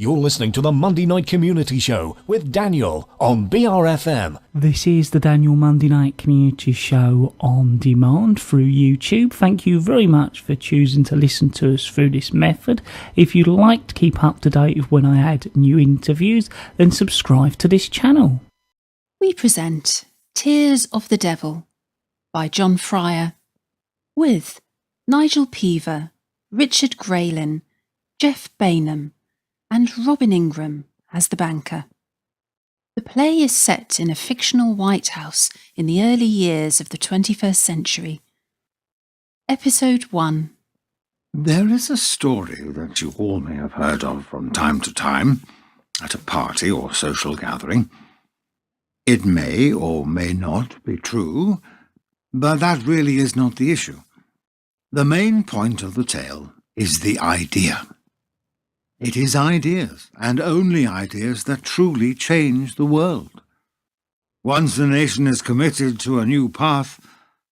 You're listening to the Monday Night Community Show with Daniel on BRFM. This is the Daniel Monday Night Community Show on demand through YouTube. Thank you very much for choosing to listen to us through this method. If you'd like to keep up to date with when I add new interviews, then subscribe to this channel. We present Tears of the Devil by John Fryer with Nigel Peaver, Richard Graylin, Jeff Bainham and Robin Ingram as the banker. The play is set in a fictional White House in the early years of the 21st century. Episode 1. There is a story that you all may have heard of from time to time at a party or social gathering. It may or may not be true, but that really is not the issue. The main point of the tale is the idea. It is ideas, and only ideas, that truly change the world. Once the nation is committed to a new path,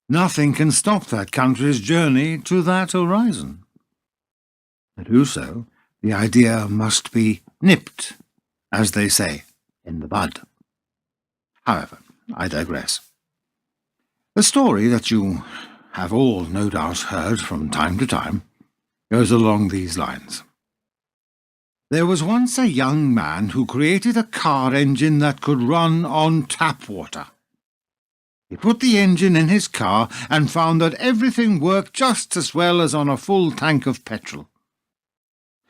nothing can stop that country's journey to that horizon. To do so, the idea must be nipped, as they say, in the bud. However, I digress. The story that you have all no doubt heard from time to time goes along these lines. There was once a young man who created a car engine that could run on tap water. He put the engine in his car and found that everything worked just as well as on a full tank of petrol.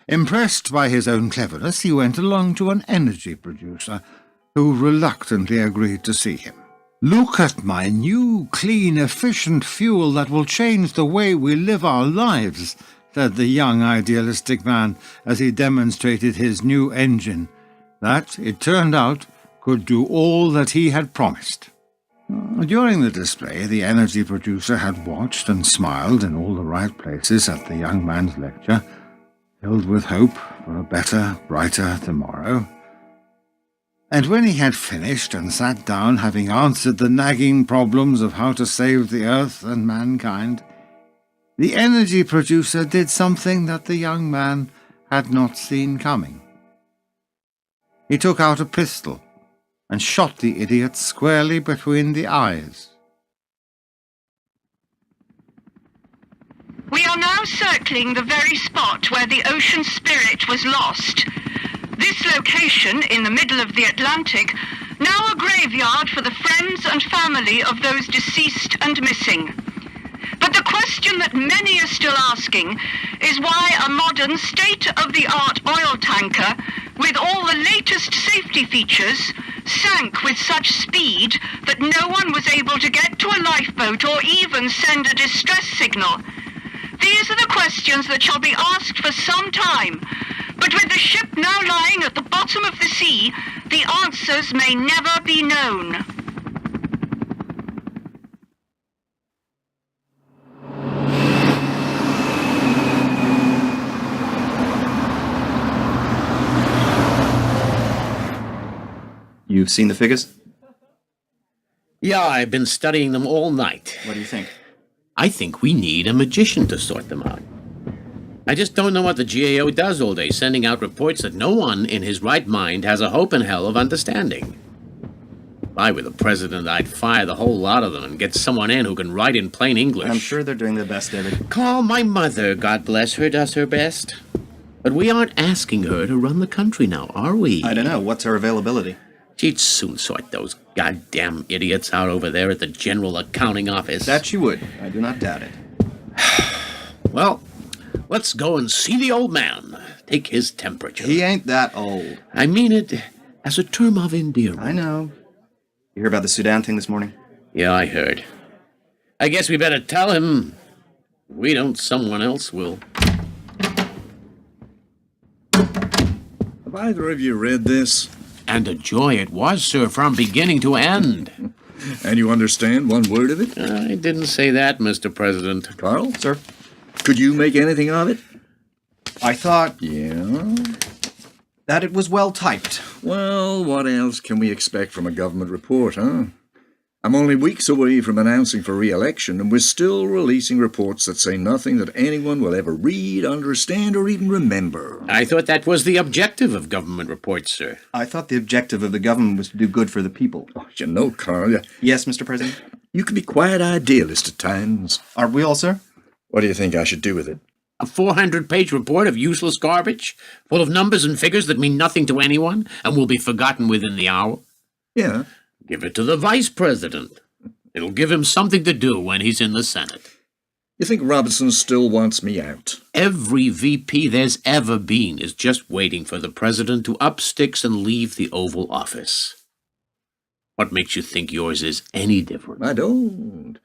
Impressed by his own cleverness, he went along to an energy producer, who reluctantly agreed to see him. "Look at my new, clean, efficient fuel that will change the way we live our lives," said the young idealistic man as he demonstrated his new engine, that, it turned out, could do all that he had promised. During the display, the energy producer had watched and smiled in all the right places at the young man's lecture, filled with hope for a better, brighter tomorrow. And when he had finished and sat down, having answered the nagging problems of how to save the earth and mankind, the energy producer did something that the young man had not seen coming. He took out a pistol and shot the idiot squarely between the eyes. We are now circling the very spot where the ocean spirit was lost. This location, in the middle of the Atlantic, now a graveyard for the friends and family of those deceased and missing. But the question that many are still asking is why a modern state-of-the-art oil tanker with all the latest safety features sank with such speed that no one was able to get to a lifeboat or even send a distress signal. These are the questions that shall be asked for some time, but with the ship now lying at the bottom of the sea, the answers may never be known. You've seen the figures? Yeah, I've been studying them all night. What do you think? I think we need a magician to sort them out. I just don't know what the GAO does all day, sending out reports that no one in his right mind has a hope in hell of understanding. If I were the president, I'd fire the whole lot of them and get someone in who can write in plain English. I'm sure they're doing their best, David. Call my mother, God bless her, does her best. But we aren't asking her to run the country now, are we? I don't know. What's her availability? She'd soon sort those goddamn idiots out over there at the General Accounting Office. That she would. I do not doubt it. Well, let's go and see the old man. Take his temperature. He ain't that old. I mean it as a term of endearment. I know. You hear about the Sudan thing this morning? Yeah, I heard. I guess we better tell him. If we don't, someone else will. Have either of you read this? And a joy it was, sir, from beginning to end. And you understand one word of it? I didn't say that, Mr. President. Carl? Sir? Could you make anything of it? I thought Yeah? that it was well typed. Well, what else can we expect from a government report, huh? I'm only weeks away from announcing for re-election, and we're still releasing reports that say nothing that anyone will ever read, understand, or even remember. I thought that was the objective of government reports, sir. I thought the objective of the government was to do good for the people. Oh, you know, Carl, Yes, Mr. President? you can be quite idealist at times. Are we all, sir? What do you think I should do with it? A 400-page report of useless garbage, full of numbers and figures that mean nothing to anyone and will be forgotten within the hour? Yeah. Give it to the vice president. It'll give him something to do when he's in the Senate. You think Robinson still wants me out? Every VP there's ever been is just waiting for the president to up sticks and leave the Oval Office. What makes you think yours is any different? I don't.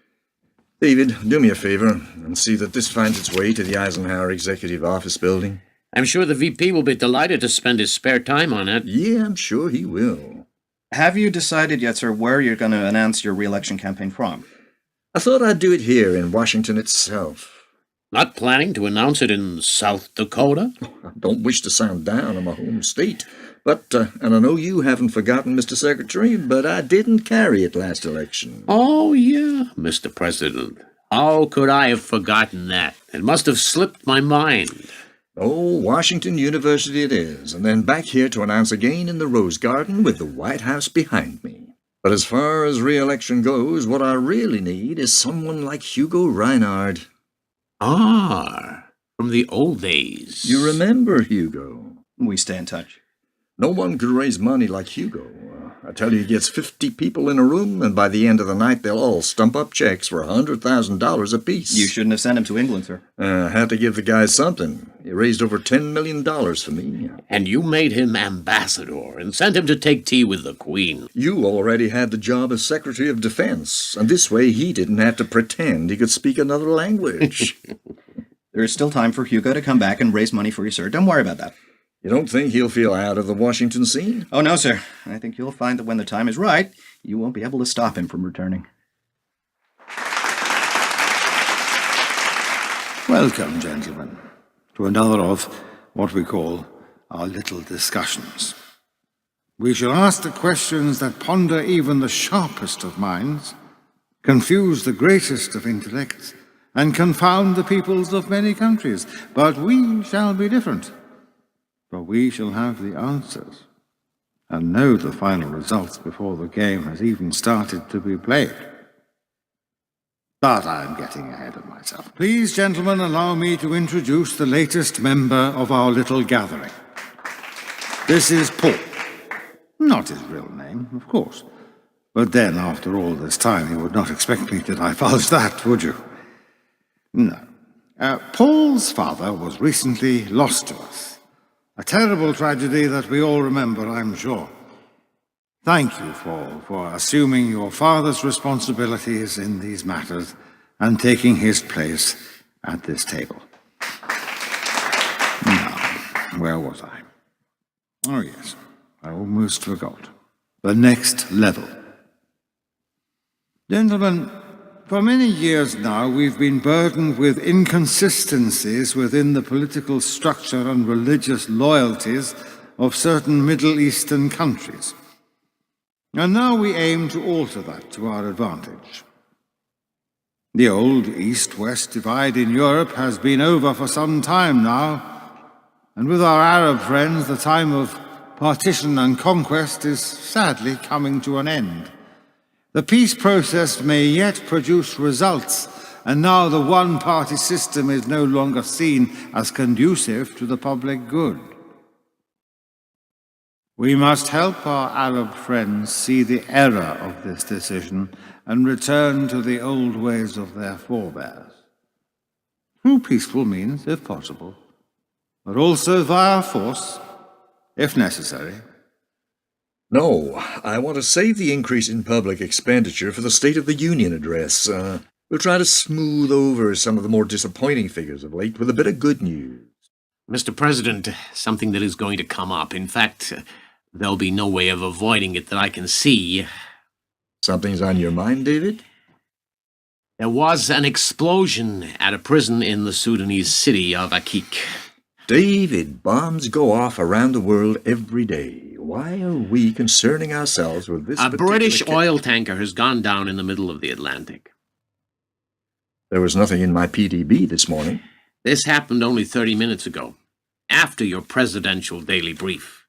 David, do me a favor and see that this finds its way to the Eisenhower Executive Office building. I'm sure the VP will be delighted to spend his spare time on it. Yeah, I'm sure he will. Have you decided yet, sir, where you're going to announce your re-election campaign from? I thought I'd do it here in Washington itself. Not planning to announce it in South Dakota? I don't wish to sound down on my home state, but, and I know you haven't forgotten, Mr. Secretary, but I didn't carry it last election. Oh, yeah, Mr. President. How could I have forgotten that? It must have slipped my mind. Oh, Washington University it is, and then back here to announce again in the Rose Garden with the White House behind me. But as far as re-election goes, what I really need is someone like Hugo Reinhard. Ah, from the old days. You remember Hugo? We stay in touch. No one could raise money like Hugo. I tell you, he gets 50 people in a room, and by the end of the night, they'll all stump up checks for $100,000 apiece. You shouldn't have sent him to England, sir. I had to give the guy something. He raised over $10 million for me. And you made him ambassador and sent him to take tea with the Queen. You already had the job as Secretary of Defense, and this way he didn't have to pretend he could speak another language. There is still time for Hugo to come back and raise money for you, sir. Don't worry about that. You don't think he'll feel out of the Washington scene? Oh, no, sir. I think you'll find that when the time is right, you won't be able to stop him from returning. Welcome, gentlemen, to another of what we call our little discussions. We shall ask the questions that ponder even the sharpest of minds, confuse the greatest of intellects, and confound the peoples of many countries. But we shall be different. For we shall have the answers and know the final results before the game has even started to be played. But I'm getting ahead of myself. Please, gentlemen, allow me to introduce the latest member of our little gathering. This is Paul. Not his real name, of course. But then, after all this time, you would not expect me to divulge that, would you? No. Paul's father was recently lost to us. A terrible tragedy that we all remember, I'm sure. Thank you, Paul, for assuming your father's responsibilities in these matters and taking his place at this table. Now, where was I? Oh, yes, I almost forgot. The next level. Gentlemen, for many years now, we've been burdened with inconsistencies within the political structure and religious loyalties of certain Middle Eastern countries. And now we aim to alter that to our advantage. The old East-West divide in Europe has been over for some time now, and with our Arab friends, the time of partition and conquest is sadly coming to an end. The peace process may yet produce results, and now the one-party system is no longer seen as conducive to the public good. We must help our Arab friends see the error of this decision and return to the old ways of their forebears. Through peaceful means, if possible, but also via force, if necessary. No, I want to save the increase in public expenditure for the State of the Union address. We'll try to smooth over some of the more disappointing figures of late with a bit of good news. Mr. President, something that is going to come up. In fact, there'll be no way of avoiding it that I can see. Something's on your mind, David? There was an explosion at a prison in the Sudanese city of Akik. David, bombs go off around the world every day. Why are we concerning ourselves with this A particular British case? oil tanker has gone down in the middle of the Atlantic. There was nothing in my PDB this morning. This happened only 30 minutes ago, after your presidential daily brief.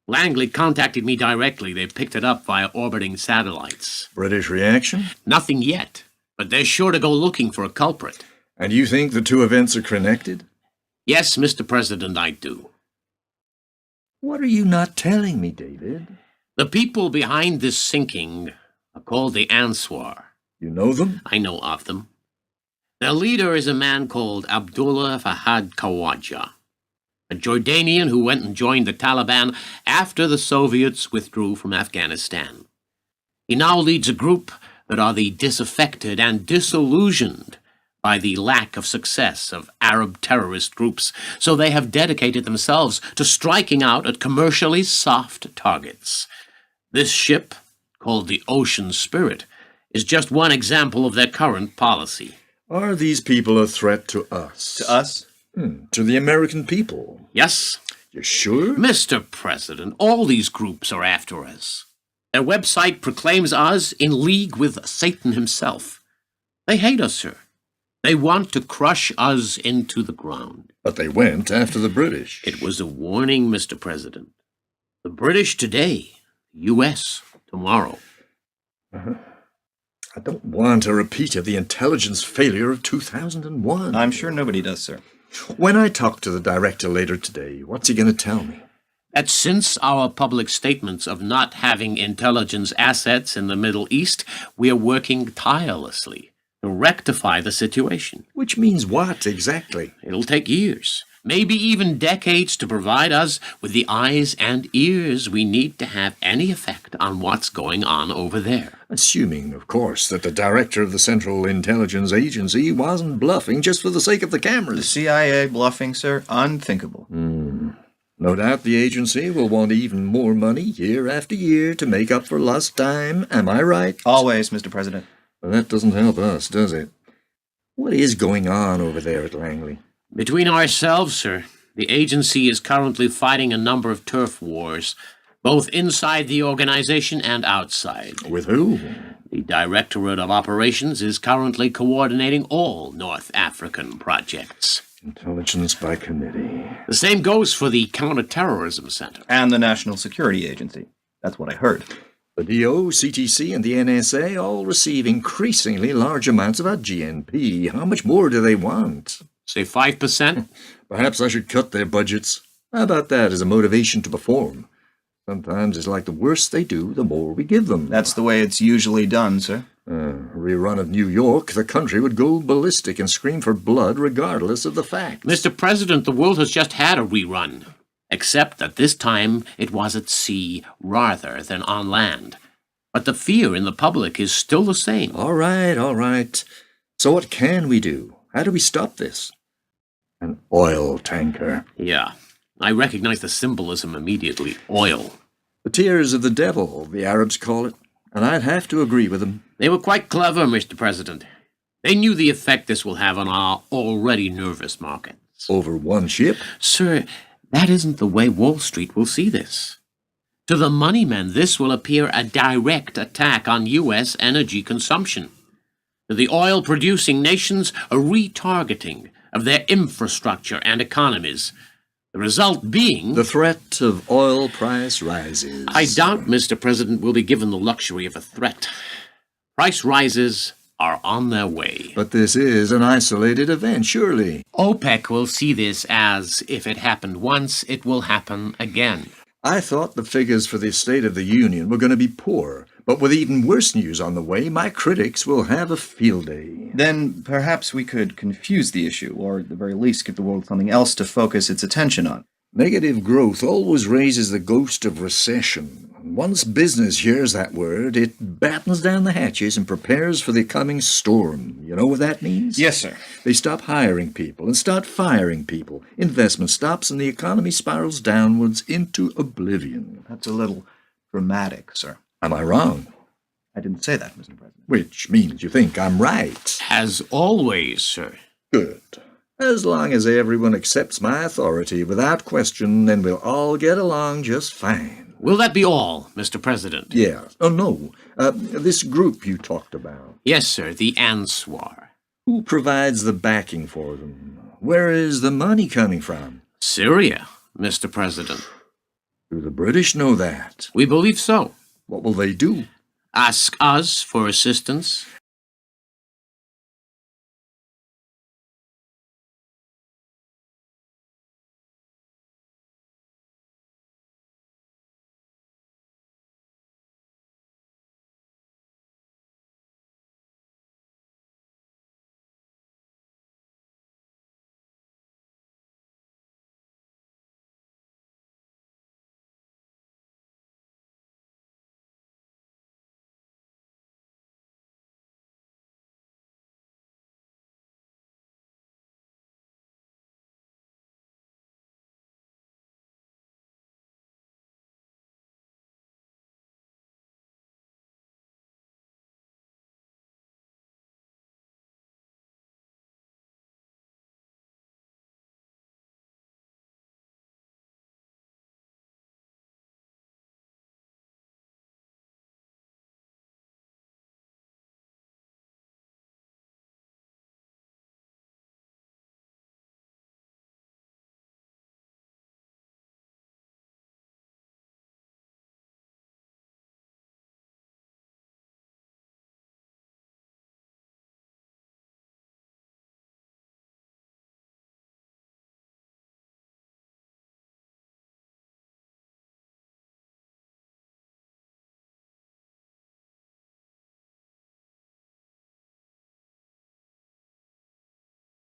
Langley contacted me directly. They picked it up via orbiting satellites. British reaction? Nothing yet, but they're sure to go looking for a culprit. And you think the two events are connected? Yes, Mr. President, I do. What are you not telling me, David? The people behind this sinking are called the Answar. You know them? I know of them. Their leader is a man called Abdullah Fahad Khawaja, a Jordanian who went and joined the Taliban after the Soviets withdrew from Afghanistan. He now leads a group that are the disaffected and disillusioned by the lack of success of Arab terrorist groups, so they have dedicated themselves to striking out at commercially soft targets. This ship, called the Ocean Spirit, is just one example of their current policy. Are these people a threat to us? To us? To the American people? Yes, You sure? Mr. President, all these groups are after us. Their website proclaims us in league with Satan himself. They hate us, sir. They want to crush us into the ground. But they went after the British. It was a warning, Mr. President. The British today, U.S. tomorrow. I don't want a repeat of the intelligence failure of 2001. I'm sure nobody does, sir. When I talk to the director later today, what's he going to tell me? That since our public statements of not having intelligence assets in the Middle East, we are working tirelessly to rectify the situation. Which means what, exactly? It'll take years, maybe even decades, to provide us with the eyes and ears we need to have any effect on what's going on over there. Assuming, of course, that the director of the Central Intelligence Agency wasn't bluffing just for the sake of the The cameras. CIA bluffing, sir? Unthinkable. No doubt the agency will want even more money year after year to make up for lost time. Am I right? Always, Mr. President. Well, that doesn't help us, does it? What is going on over there at Langley? Between ourselves, sir, the agency is currently fighting a number of turf wars, both inside the organization and outside. With who? The Directorate of Operations is currently coordinating all North African projects. Intelligence by committee. The same goes for the Counterterrorism Center. And the National Security Agency. That's what I heard. The DO, CTC, and the NSA all receive increasingly large amounts of our GNP. How much more do they want? Say 5%? Perhaps I should cut their budgets. How about that as a motivation to perform? Sometimes it's like the worse they do, the more we give them. That's the way it's usually done, sir. A rerun of New York, the country would go ballistic and scream for blood regardless of the facts. Mr. President, the world has just had a rerun, except that this time it was at sea rather than on land. But the fear in the public is still the same. All right. So what can we do? How do we stop this? An oil tanker. Yeah, I recognize the symbolism immediately. Oil. The tears of the devil, the Arabs call it. And I'd have to agree with them. They were quite clever, Mr. President. They knew the effect this will have on our already nervous markets. Over one ship? Sir, that isn't the way Wall Street will see this. To the moneymen, this will appear a direct attack on U.S. energy consumption. To the oil-producing nations, a retargeting of their infrastructure and economies. The result being... The threat of oil price rises. I doubt Mr. President will be given the luxury of a threat. Price rises are on their way. But this is an isolated event, surely. OPEC will see this as, if it happened once, it will happen again. I thought the figures for the State of the Union were going to be poor. But with even worse news on the way, my critics will have a field day. Then perhaps we could confuse the issue, or at the very least give the world something else to focus its attention on. Negative growth always raises the ghost of recession. Once business hears that word, it battens down the hatches and prepares for the coming storm. You know what that means? Yes, sir. They stop hiring people and start firing people. Investment stops and the economy spirals downwards into oblivion. That's a little dramatic, sir. Am I wrong? I didn't say that, Mr. President. Which means you think I'm right. As always, sir. Good. As long as everyone accepts my authority without question, then we'll all get along just fine. Will that be all, Mr. President? Yeah. Oh, no. This group you talked about. Yes, sir, the Answar. Who provides the backing for them? Where is the money coming from? Syria, Mr. President. Do the British know that? We believe so. What will they do? Ask us for assistance.